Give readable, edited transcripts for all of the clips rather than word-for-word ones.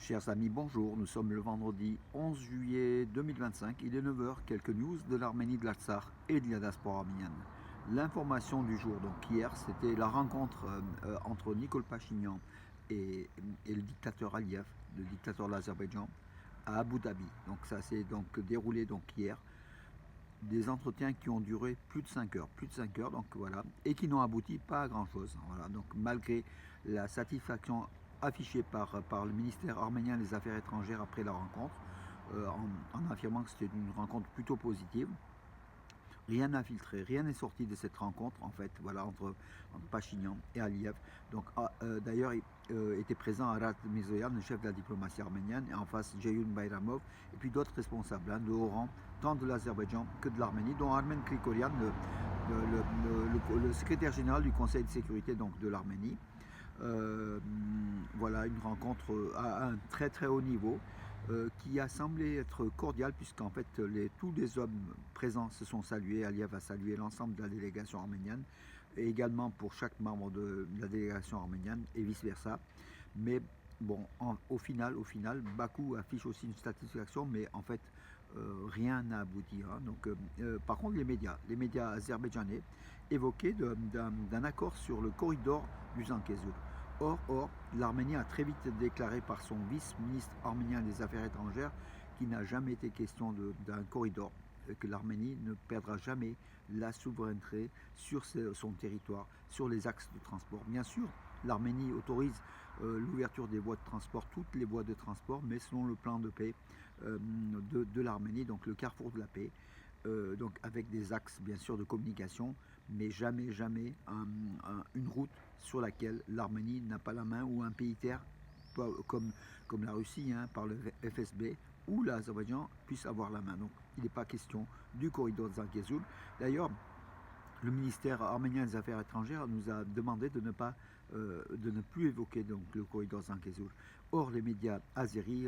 Chers amis, bonjour. Nous sommes le vendredi 11 juillet 2025. Il est 9 heures. Quelques news de l'Arménie, de l'Artsakh et de la diaspora arménienne. L'information du jour, donc hier, c'était la rencontre entre Nicole Pachinian et le dictateur Aliyev, le dictateur de l'Azerbaïdjan, à Abu Dhabi. Donc ça s'est donc déroulé donc hier. Des entretiens qui ont duré plus de 5 heures, donc voilà, et qui n'ont abouti pas à grand chose. Voilà, donc malgré la satisfaction affichée par le ministère arménien des Affaires étrangères après la rencontre, en affirmant que c'était une rencontre plutôt positive. Rien n'a filtré, rien n'est sorti de cette rencontre en fait, voilà, entre Pachinian et Aliyev. Donc d'ailleurs, était présent Arat Mirzoyan, le chef de la diplomatie arménienne, et en face Ceyhun Bayramov, et puis d'autres responsables de haut rang, tant de l'Azerbaïdjan que de l'Arménie, dont Armen Krikorian, le secrétaire général du Conseil de sécurité donc, de l'Arménie. Voilà, une rencontre à un très très haut niveau. Qui a semblé être cordial puisqu'en fait tous les hommes présents se sont salués. Aliyev a salué l'ensemble de la délégation arménienne et également pour chaque membre de la délégation arménienne et vice versa. Mais bon, au final, Bakou affiche aussi une satisfaction, mais en fait rien n'a abouti. Hein. Donc, par contre, les médias azerbaïdjanais évoquaient d'un accord sur le corridor du Zangezur. Or, l'Arménie a très vite déclaré par son vice-ministre arménien des Affaires étrangères qu'il n'a jamais été question d'un corridor, que l'Arménie ne perdra jamais la souveraineté sur son territoire, sur les axes de transport. Bien sûr, l'Arménie autorise l'ouverture des voies de transport, toutes les voies de transport, mais selon le plan de paix de l'Arménie, donc le carrefour de la paix. Donc avec des axes bien sûr de communication, mais jamais une route sur laquelle l'Arménie n'a pas la main ou un pays tiers comme la Russie hein, par le FSB ou l'Azerbaïdjan puisse avoir la main. Donc il n'est pas question du corridor de Zangezur. D'ailleurs, le ministère arménien des Affaires étrangères nous a demandé de ne plus évoquer donc, le corridor Zangezur. Or, les médias azéris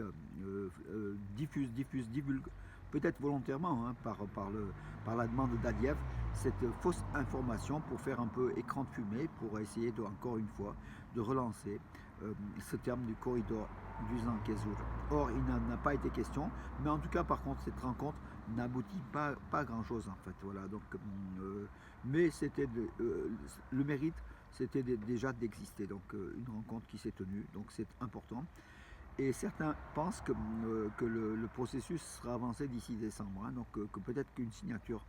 divulguent, peut-être volontairement, hein, par la demande d'Aliyev, cette fausse information pour faire un peu écran de fumée, pour essayer encore une fois de relancer ce terme du corridor du Zangezur. Or, il n'en a pas été question, mais en tout cas, par contre, cette rencontre n'aboutit pas à grand chose en fait. Voilà, donc, mais c'était le mérite, c'était déjà d'exister. Donc, une rencontre qui s'est tenue, donc c'est important. Et certains pensent que le processus sera avancé d'ici décembre, hein, donc que peut-être qu'une signature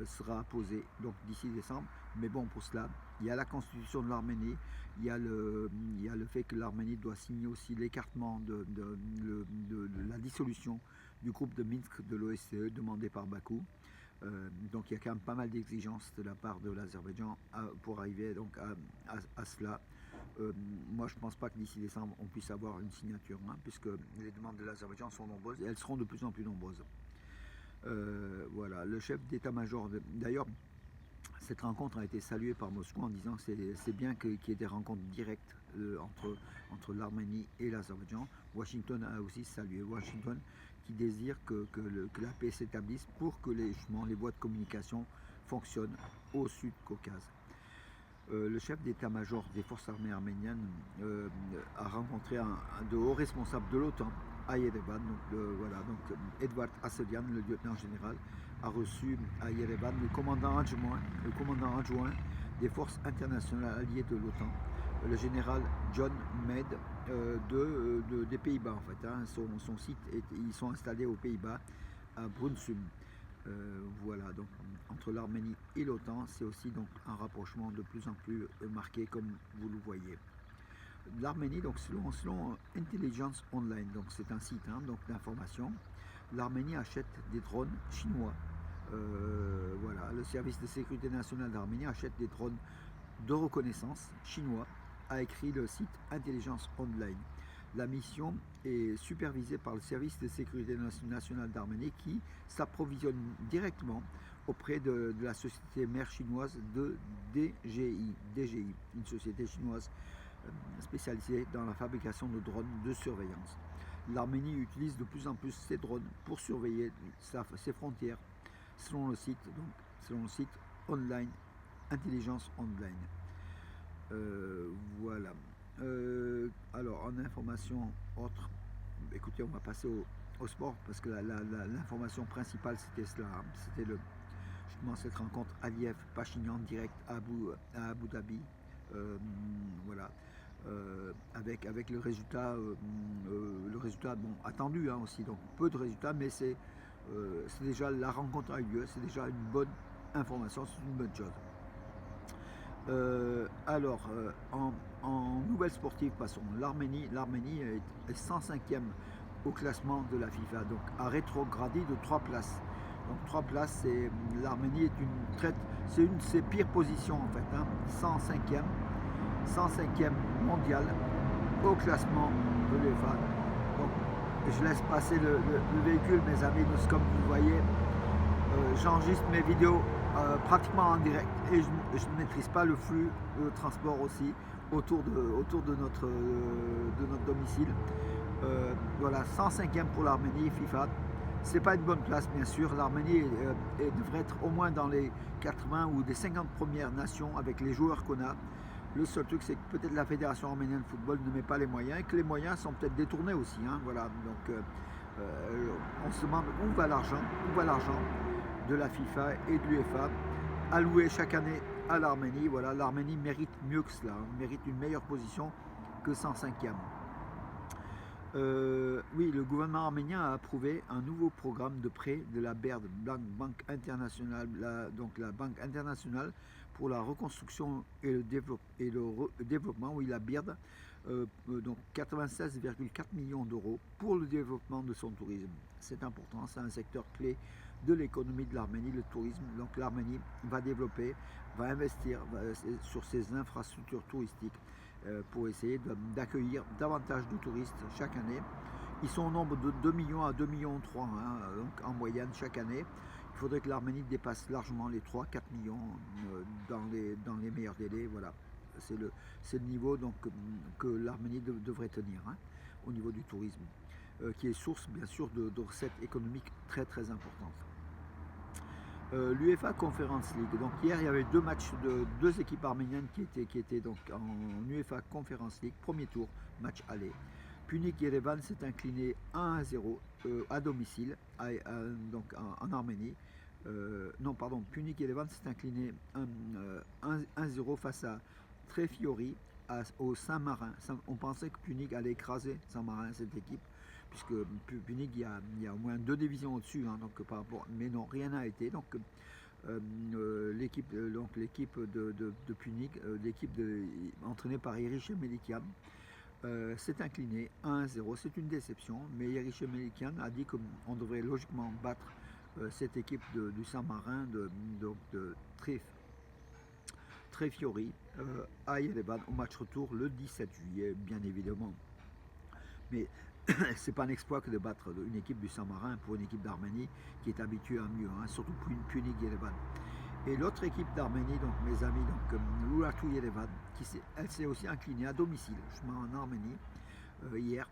sera posée donc d'ici décembre. Mais bon, pour cela, il y a la constitution de l'Arménie, il y a le fait que l'Arménie doit signer aussi l'écartement de la dissolution du groupe de Minsk de l'OSCE demandé par Bakou. Donc il y a quand même pas mal d'exigences de la part de l'Azerbaïdjan pour arriver donc à cela. Moi je ne pense pas que d'ici décembre on puisse avoir une signature, hein, puisque les demandes de l'Azerbaïdjan sont nombreuses et elles seront de plus en plus nombreuses. Voilà, le chef d'état-major, d'ailleurs, cette rencontre a été saluée par Moscou en disant que c'est bien qu'il y ait des rencontres directes entre l'Arménie et l'Azerbaïdjan. Washington a aussi salué. Washington qui désire que la paix s'établisse pour que les voies de communication fonctionnent au Sud-Caucase. Le chef d'état-major des forces armées arméniennes a rencontré de hauts responsables de l'OTAN à Yerevan. Donc Edward Asselian, le lieutenant général, a reçu à Yerevan le commandant adjoint des forces internationales alliées de l'OTAN, le général John Mead des Pays-Bas en fait. Hein. Son site, ils sont installés aux Pays-Bas, à Brunsum. Voilà, donc entre l'Arménie et l'OTAN, c'est aussi donc un rapprochement de plus en plus marqué, comme vous le voyez. L'Arménie, donc selon Intelligence Online, donc c'est un site hein, donc d'information, l'Arménie achète des drones chinois. Voilà, le service de sécurité nationale d'Arménie achète des drones de reconnaissance chinois, a écrit le site Intelligence Online. La mission est supervisée par le service de sécurité nationale d'Arménie qui s'approvisionne directement auprès de la société mère chinoise de DJI, une société chinoise spécialisée dans la fabrication de drones de surveillance. L'Arménie utilise de plus en plus ces drones pour surveiller ses frontières, selon le site online Intelligence Online. Voilà. Alors, en information autre, écoutez, on va passer au sport parce que l'information principale c'était cela, hein. C'était justement cette rencontre Aliyev-Pachinian direct à Abu Dhabi. Voilà. Avec le résultat bon, attendu, hein, aussi, donc peu de résultats, mais c'est déjà la rencontre a eu lieu, c'est déjà une bonne information, c'est une bonne chose. En nouvelle sportive, passons. L'Arménie est 105e au classement de la FIFA, donc a rétrogradé de 3 places. Donc 3 places, l'Arménie c'est une de ses pires positions en fait, hein, 105e mondial au classement de l'UEFA. Donc je laisse passer le véhicule, mes amis, comme vous voyez. J'enregistre mes vidéos pratiquement en direct et je ne maîtrise pas le flux de transport aussi autour de notre domicile. Voilà, 105e pour l'Arménie, FIFA. C'est pas une bonne place, bien sûr. L'Arménie devrait être au moins dans les 80 ou des 50 premières nations avec les joueurs qu'on a. Le seul truc, c'est que peut-être la Fédération arménienne de football ne met pas les moyens et que les moyens sont peut-être détournés aussi, hein, voilà. Donc, on se demande où va l'argent de la FIFA et de l'UEFA alloué chaque année à l'Arménie. Voilà, l'Arménie mérite mieux que cela, hein, mérite une meilleure position que 105e. Oui, le gouvernement arménien a approuvé un nouveau programme de prêt de la BERD, Banque internationale, donc la Banque internationale pour la reconstruction et le développement, oui, la BERD, donc 96,4 millions d'euros pour le développement de son tourisme. C'est important, c'est un secteur clé de l'économie de l'Arménie, le tourisme. Donc l'Arménie va développer, va investir sur ses infrastructures touristiques pour essayer d'accueillir davantage de touristes chaque année. Ils sont au nombre de 2 millions à 2 millions 3, hein, donc en moyenne chaque année. Il faudrait que l'Arménie dépasse largement les 3-4 millions dans les meilleurs délais. Voilà. C'est le niveau donc, que l'Arménie devrait tenir, hein, au niveau du tourisme, qui est source bien sûr de recettes économiques très très importantes. L'UEFA Conference League. Donc hier il y avait deux matchs de deux équipes arméniennes qui étaient donc en UEFA Conference League, premier tour, match aller. Punic Yerevan s'est incliné 1-0 à domicile donc en Arménie. Non pardon, Punic Yerevan s'est incliné 1-0 face à Trefiori au Saint-Marin. On pensait que Punic allait écraser Saint-Marin, cette équipe, puisque Punic il y a au moins 2 divisions au-dessus, hein, donc par rapport, mais non, rien n'a été. Donc l'équipe de Punic, entraînée par Irish Melikian, s'est inclinée 1-0. C'est une déception, mais Irish Melikian a dit qu'on devrait logiquement battre cette équipe du Saint-Marin de Trefiori à Yerevan au match retour le 17 juillet, bien évidemment. Mais c'est pas un exploit que de battre une équipe du Saint-Marin pour une équipe d'Arménie qui est habituée à mieux, hein, surtout pour une Punic Yerevan. Et l'autre équipe d'Arménie, donc mes amis, donc Urartu Yerevan, elle s'est aussi inclinée à domicile, justement en Arménie, hier,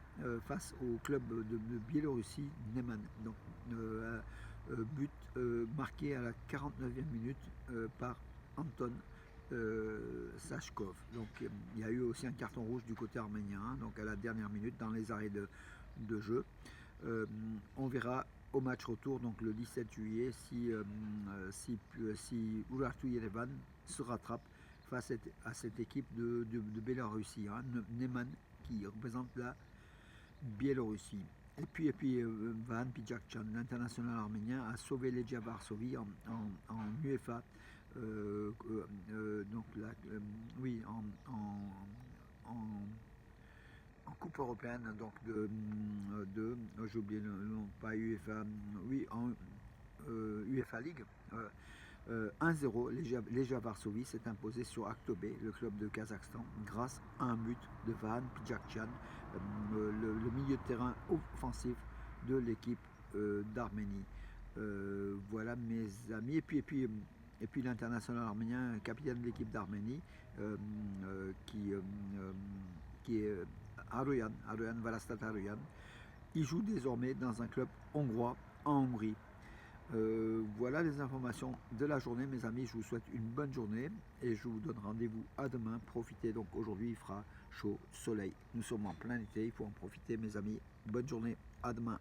face au club de Biélorussie, Neman. Donc but marqué à la 49e minute par Anton Sachkov. Donc il y a eu aussi un carton rouge du côté arménien, hein, donc à la dernière minute dans les arrêts de jeu. On verra au match retour, donc le 17 juillet, si Urartu Yerevan se rattrape face à cette équipe de Biélorussie, hein, Neman, qui représente la Biélorussie. Et puis Van Pijakchan, l'international arménien, a sauvé Legia Varsovie en UEFA. Donc oui, en Coupe européenne, donc j'ai oublié le nom, pas UEFA, oui, en UEFA League. 1-0, Legia Varsovie s'est imposé sur Aktobe, le club de Kazakhstan, grâce à un but de Van Pijakchan, le milieu de terrain offensif de l'équipe d'Arménie. Voilà mes amis. Et puis l'international arménien, capitaine de l'équipe d'Arménie, qui est Aroyan Valastat Aroyan. Il joue désormais dans un club hongrois en Hongrie. Voilà les informations de la journée, mes amis. Je vous souhaite une bonne journée et je vous donne rendez-vous à demain. Profitez, donc aujourd'hui il fera chaud, soleil. Nous sommes en plein été, il faut en profiter mes amis. Bonne journée, à demain.